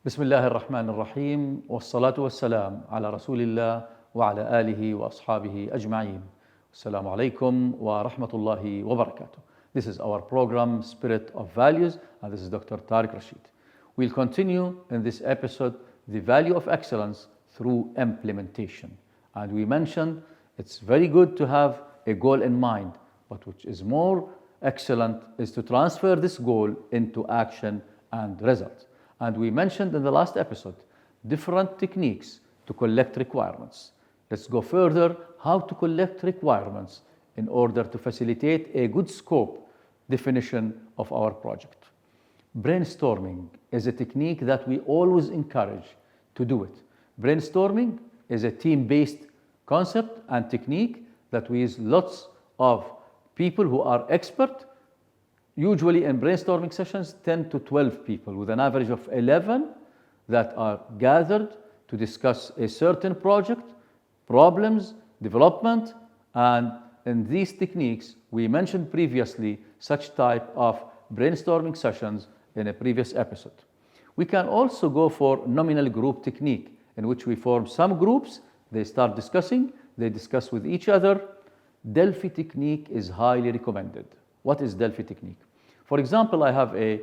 بسم الله الرحمن الرحيم والصلاة والسلام على رسول الله وعلى آله وأصحابه أجمعين. Assalamu alaikum wa rahmatullahi wa barakatuh. This is our program Spirit of Values, and this is Dr. Tariq Rashid. We'll continue in this episode the value of excellence through implementation. And we mentioned it's very good to have a goal in mind, but which is more excellent is to transfer this goal into action and results. And we mentioned in the last episode different techniques to collect requirements. Let's go further, how to collect requirements in order to facilitate a good scope definition of our project. Brainstorming is a technique that we always encourage to do it. Brainstorming is a team-based concept and technique that we use lots of people who are expert. Usually in brainstorming sessions, 10 to 12 people with an average of 11 that are gathered to discuss a certain project, problems, development, and in these techniques, we mentioned previously such type of brainstorming sessions in a previous episode. We can also go for nominal group technique in which we form some groups, they start discussing, they discuss with each other. Delphi technique is highly recommended. What is Delphi technique? For example, I have a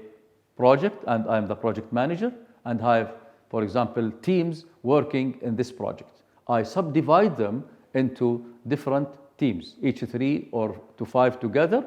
project and I'm the project manager and I have, for example, teams working in this project. I subdivide them into different teams, each 3 or to 5 together.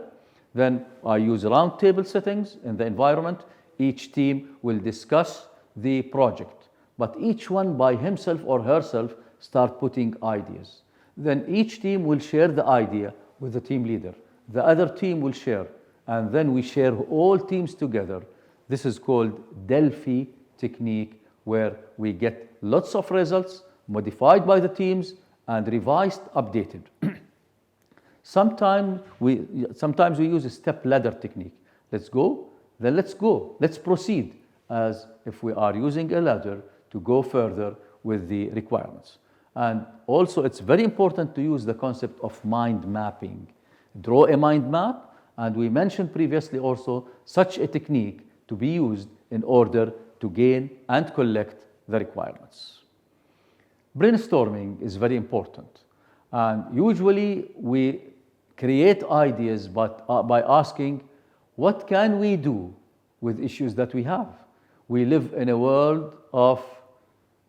Then I use round table settings in the environment. Each team will discuss the project, but each one by himself or herself start putting ideas. Then each team will share the idea with the team leader. The other team will share, and then we share all teams together. This is called Delphi technique, where we get lots of results modified by the teams and revised, updated. Sometimes we use a step ladder technique. Let's go, then let's go. Let's proceed as if we are using a ladder to go further with the requirements. And also it's very important to use the concept of mind mapping. Draw a mind map, and we mentioned previously also such a technique to be used in order to gain and collect the requirements. Brainstorming is very important, and usually we create ideas by asking, what can we do with issues that we have? We live in a world of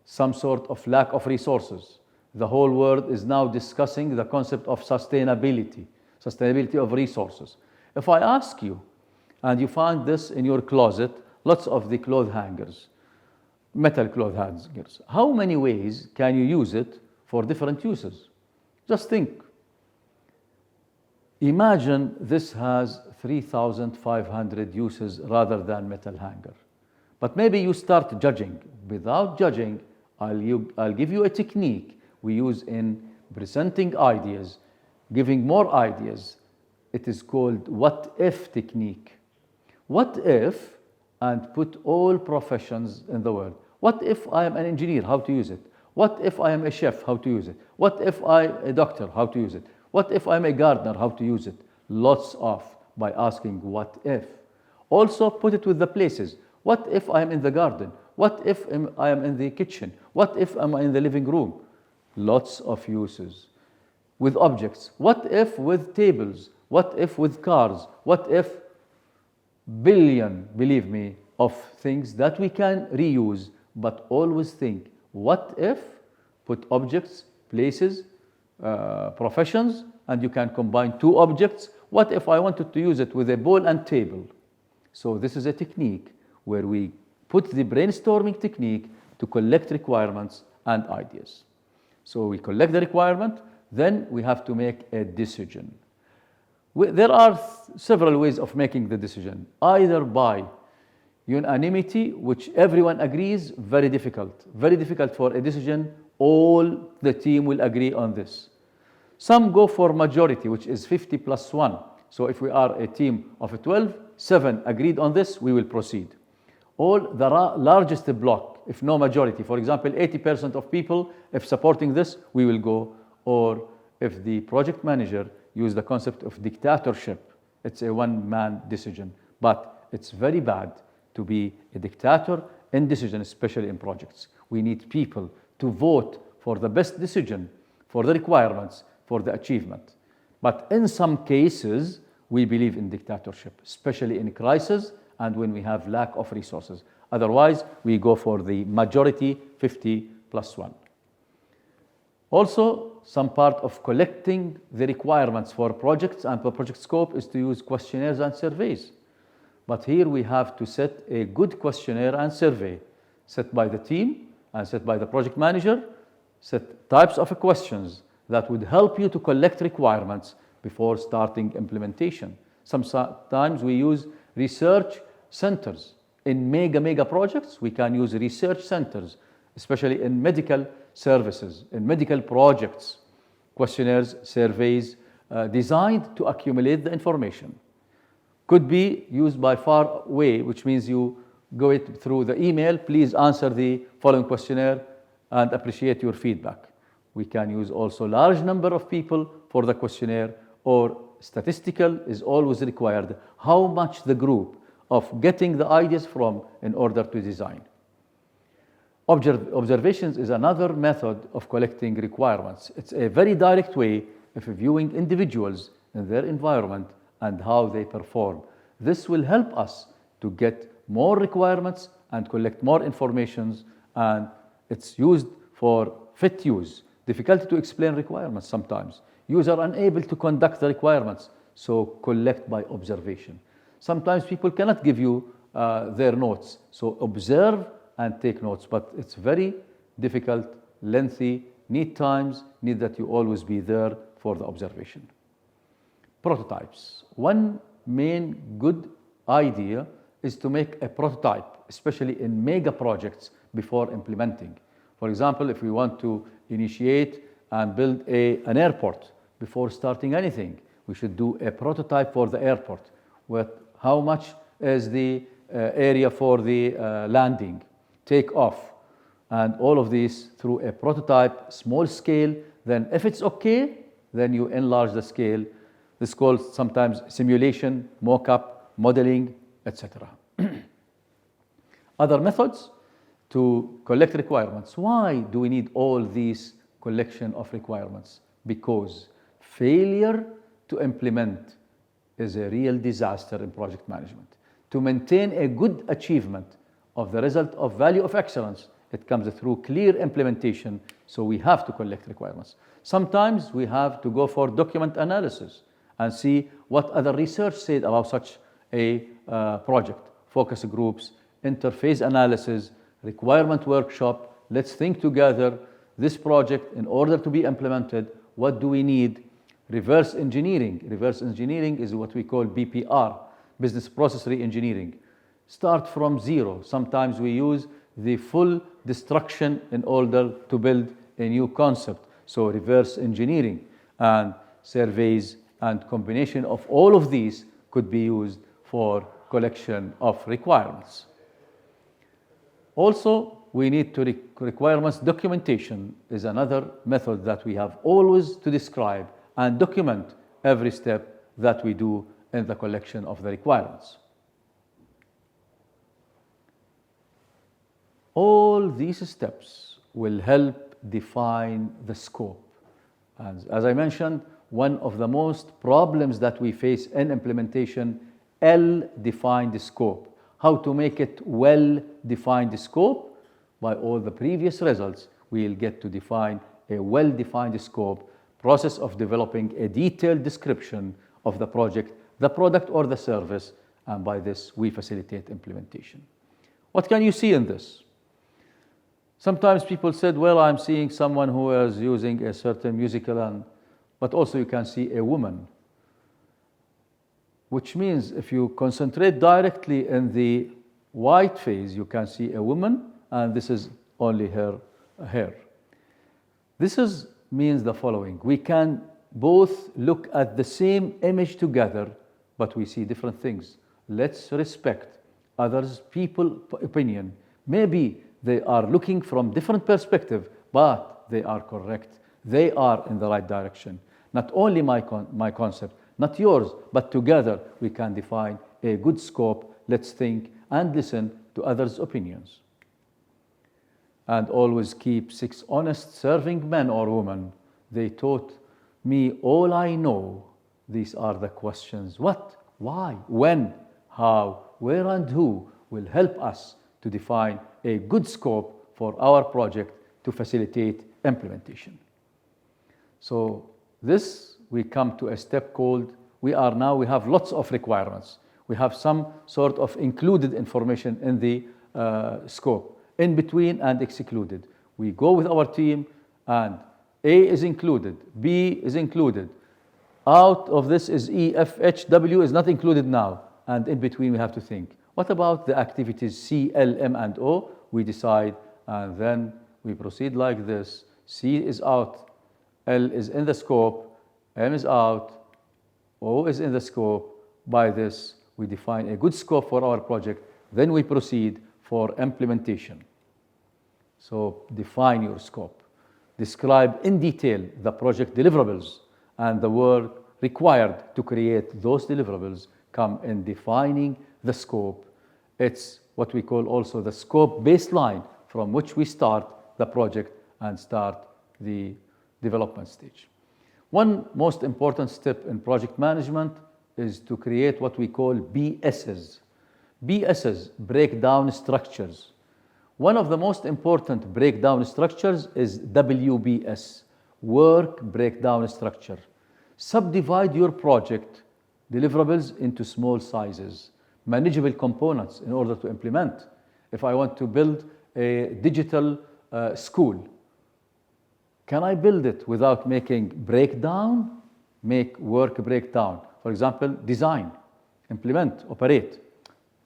some sort of lack of resources. The whole world is now discussing the concept of sustainability of resources. If I ask you, and you find this in your closet, lots of the clothes hangers, metal clothes hangers, how many ways can you use it for different uses? Just think. Imagine this has 3,500 uses rather than metal hanger. But maybe you start judging. Without judging, I'll give you a technique we use in presenting ideas, giving more ideas. It is called what if technique. What if, and put all professions in the world. What if I am an engineer, how to use it? What if I am a chef, how to use it? What if I'm a doctor, how to use it? What if I'm a gardener, how to use it? Lots of, by asking what if. Also put it with the places. What if I am in the garden? What if I am in the kitchen? What if I'm in the living room? Lots of uses. With objects. What if with tables? What if with cars? What if billion, believe me, of things that we can reuse, but always think, what if, put objects, places, professions, and you can combine 2 objects. What if I wanted to use it with a ball and table? So this is a technique where we put the brainstorming technique to collect requirements and ideas. So we collect the requirement, then we have to make a decision. There are several ways of making the decision, either by unanimity, which everyone agrees, very difficult for a decision, all the team will agree on this. Some go for majority, which is 50 plus 1. So if we are a team of 12, 7 agreed on this, we will proceed. Or the largest block, if no majority, for example, 80% of people, if supporting this, we will go. Or if the project manager use the concept of dictatorship, it's a one-man decision. But it's very bad to be a dictator indecision, especially in projects. We need people to vote for the best decision, for the requirements, for the achievement. But in some cases, we believe in dictatorship, especially in crisis and when we have lack of resources. Otherwise, we go for the majority 50+1. Also, some part of collecting the requirements for projects and for project scope is to use questionnaires and surveys. But here we have to set a good questionnaire and survey, set by the team and set by the project manager, set types of questions that would help you to collect requirements before starting implementation. Sometimes we use research centers. In mega projects, we can use research centers, especially in medical services, in medical projects, questionnaires, surveys, designed to accumulate the information. Could be used by far away, which means you go it through the email, please answer the following questionnaire and appreciate your feedback. We can use also large number of people for the questionnaire, or statistical is always required, how much the group of getting the ideas from in order to design. Observations is another method of collecting requirements. It's a very direct way of viewing individuals in their environment and how they perform. This will help us to get more requirements and collect more information, and it's used for fit use. Difficulty to explain requirements sometimes. User unable to conduct the requirements, so collect by observation. Sometimes people cannot give you their notes, so observe and take notes, but it's very difficult, lengthy, need times, need that you always be there for the observation. Prototypes. One main good idea is to make a prototype, especially in mega projects, before implementing. For example, if we want to initiate and build an airport, before starting anything, we should do a prototype for the airport. With how much is the area for the landing, take off, and all of these through a prototype, small scale. Then if it's okay, then you enlarge the scale. This is called sometimes simulation, mock-up, modeling, etc. Other methods to collect requirements. Why do we need all these collection of requirements? Because failure to implement is a real disaster in project management. To maintain a good achievement of the result of value of excellence, it comes through clear implementation, so we have to collect requirements. Sometimes we have to go for document analysis and see what other research said about such a project. Focus groups, interface analysis, requirement workshop. Let's think together, this project, in order to be implemented, what do we need? Reverse engineering. Reverse engineering is what we call BPR, business process re-engineering. Start from zero. Sometimes we use the full destruction in order to build a new concept. So reverse engineering and surveys and combination of all of these could be used for collection of requirements. Also, we need to requirements documentation is another method that we have always to describe and document every step that we do in the collection of the requirements. All these steps will help define the scope. And as I mentioned, one of the most problems that we face in implementation, ill-defined scope. How to make it well-defined scope? By all the previous results, we'll get to define a well-defined scope, process of developing a detailed description of the project, the product or the service, and by this we facilitate implementation. What can you see in this? Sometimes people said, well, I'm seeing someone who is using a certain musical, but also you can see a woman. Which means if you concentrate directly in the white phase, you can see a woman, and this is only her hair. This means the following. We can both look at the same image together, but we see different things. Let's respect others' people's opinion. Maybe they are looking from different perspective, but they are correct. They are in the right direction. Not only my concept, not yours, but together we can define a good scope. Let's think and listen to others' opinions. and always keep 6 honest serving men or women. They taught me all I know. These are the questions: what, why, when, how, where, and who will help us to define a good scope for our project to facilitate implementation. So this, we come to a step called, we have lots of requirements. We have some sort of included information in the scope, in between and excluded. We go with our team and A is included, B is included. Out of this is E, F, H, W is not included now. And in between we have to think, what about the activities C, L, M, and O? We decide, and then we proceed like this. C is out, L is in the scope, M is out, O is in the scope. By this, we define a good scope for our project. Then we proceed for implementation. So define your scope. Describe in detail the project deliverables and the work required to create those deliverables come in defining the scope. It's what we call also the scope baseline from which we start the project and start the development stage. One most important step in project management is to create what we call BSs. BSs, breakdown structures. One of the most important breakdown structures is WBS, work breakdown structure. Subdivide your project deliverables into small sizes, manageable components in order to implement. If I want to build a digital school, can I build it without making breakdown? Make work breakdown. For example, design, implement, operate.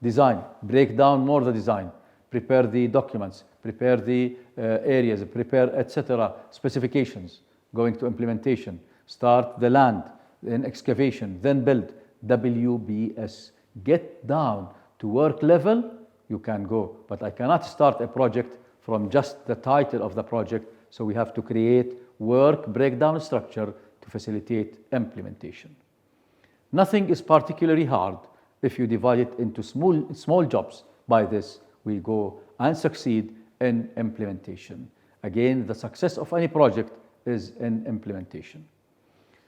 Design, break down more the design. Prepare the documents, prepare the areas, prepare, etc. specifications. Going to implementation. Start the land, then excavation, then build. WBS. Get down to work level, you can go. But I cannot start a project from just the title of the project, so we have to create work breakdown structure to facilitate implementation. Nothing is particularly hard if you divide it into small jobs. By this, we go and succeed in implementation. Again, the success of any project is in implementation.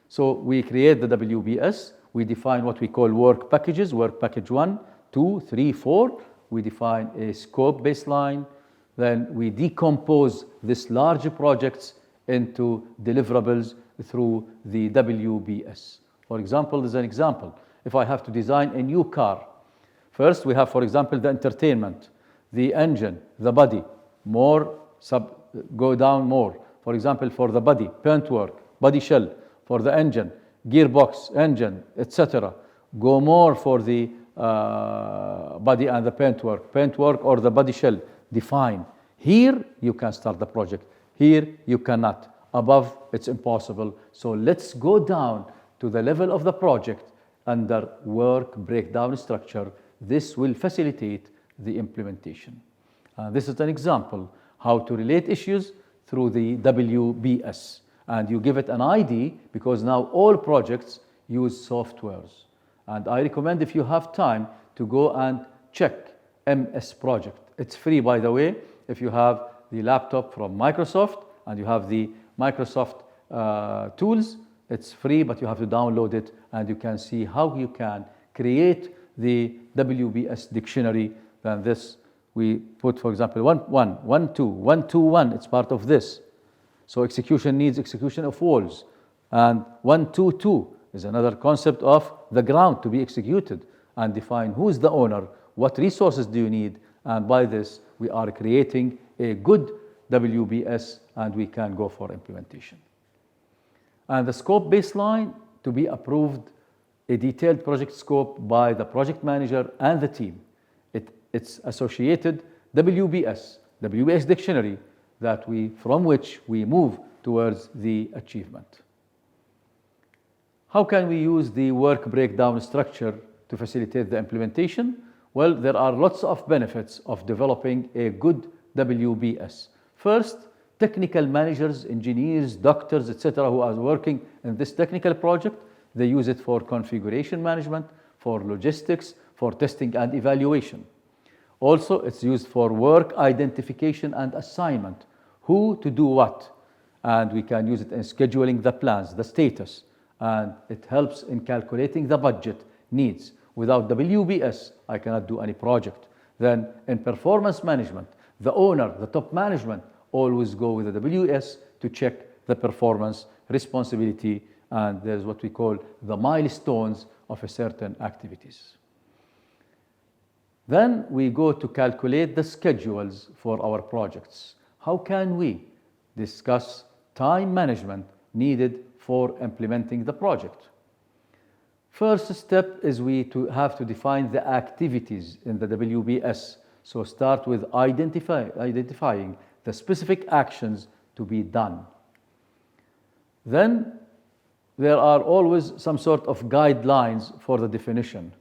So we create the WBS, we define what we call work packages, work package 1, 2, 3, 4. We define a scope baseline, then we decompose these large projects into deliverables through the WBS. For example, there's an example. If I have to design a new car, first we have, for example, the entertainment, the engine, the body, go down more. For example, for the body, paintwork, body shell. For the engine, gearbox, engine, etc. Go more for the body and the paintwork or the body shell. Define. Here you can start the project. Here you cannot. Above, it's impossible. So let's go down to the level of the project under work breakdown structure. This will facilitate the implementation. This is an example how to relate issues through the WBS. And you give it an ID because now all projects use softwares. And I recommend, if you have time, to go and check MS Project. It's free, by the way. If you have the laptop from Microsoft and you have the Microsoft tools, it's free, but you have to download it and you can see how you can create the WBS dictionary. Then this, we put, for example, 1, 1, 1, 2, 1, 2, 1. It's part of this. So execution needs execution of walls. And 1, 2, 2 is another concept of the ground to be executed, and define who is the owner, what resources do you need, and by this we are creating a good WBS and we can go for implementation. And the scope baseline to be approved, a detailed project scope by the project manager and the team. It's associated WBS dictionary from which we move towards the achievement. How can we use the work breakdown structure to facilitate the implementation? Well, there are lots of benefits of developing a good WBS. First, technical managers, engineers, doctors, etc., who are working in this technical project, they use it for configuration management, for logistics, for testing and evaluation. Also, it's used for work identification and assignment, who to do what. And we can use it in scheduling the plans, the status, and it helps in calculating the budget needs. Without WBS, I cannot do any project. Then in performance management, the owner, the top management, always go with the WS to check the performance, responsibility, and there's what we call the milestones of a certain activities. Then we go to calculate the schedules for our projects. How can we discuss time management needed for implementing the project? First step is we have to define the activities in the WBS. So start with identifying the specific actions to be done. Then there are always some sort of guidelines for the definition.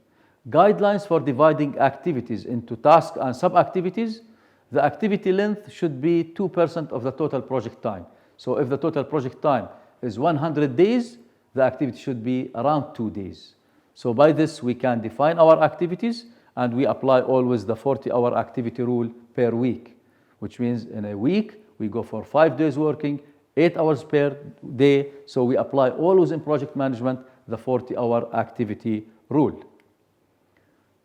Guidelines for dividing activities into tasks and sub-activities. The activity length should be 2% of the total project time. So if the total project time is 100 days, the activity should be around 2 days. So by this, we can define our activities, and we apply always the 40-hour activity rule per week, which means in a week, we go for 5 days working, 8 hours per day. So we apply always in project management the 40-hour activity rule.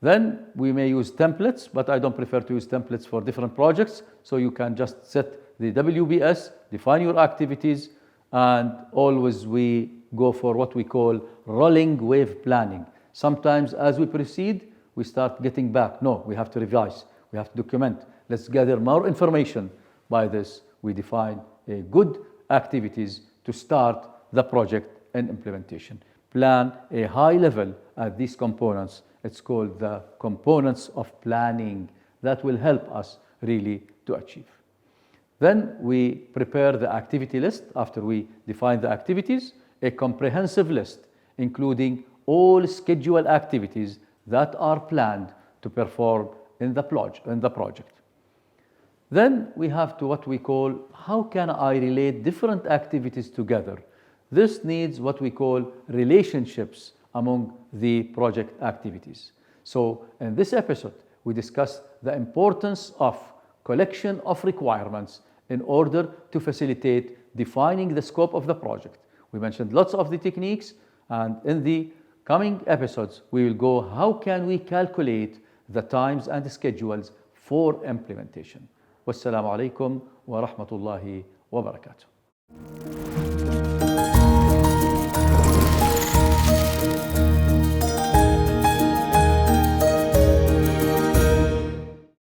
Then we may use templates, but I don't prefer to use templates for different projects. So you can just set the WBS, define your activities, and always we go for what we call rolling wave planning. Sometimes as we proceed, we start getting back. No, we have to revise, we have to document. Let's gather more information. By this, we define a good activities to start the project and implementation. Plan a high level at these components. It's called the components of planning that will help us really to achieve. Then we prepare the activity list after we define the activities, a comprehensive list including all scheduled activities that are planned to perform in the project. Then we have to what we call, how can I relate different activities together? This needs what we call relationships among the project activities. So in this episode, we discuss the importance of collection of requirements in order to facilitate defining the scope of the project. We mentioned lots of the techniques, and in the coming episodes, we will go how can we calculate the times and the schedules for implementation. Wassalamu alaikum wa rahmatullahi wa barakatuh.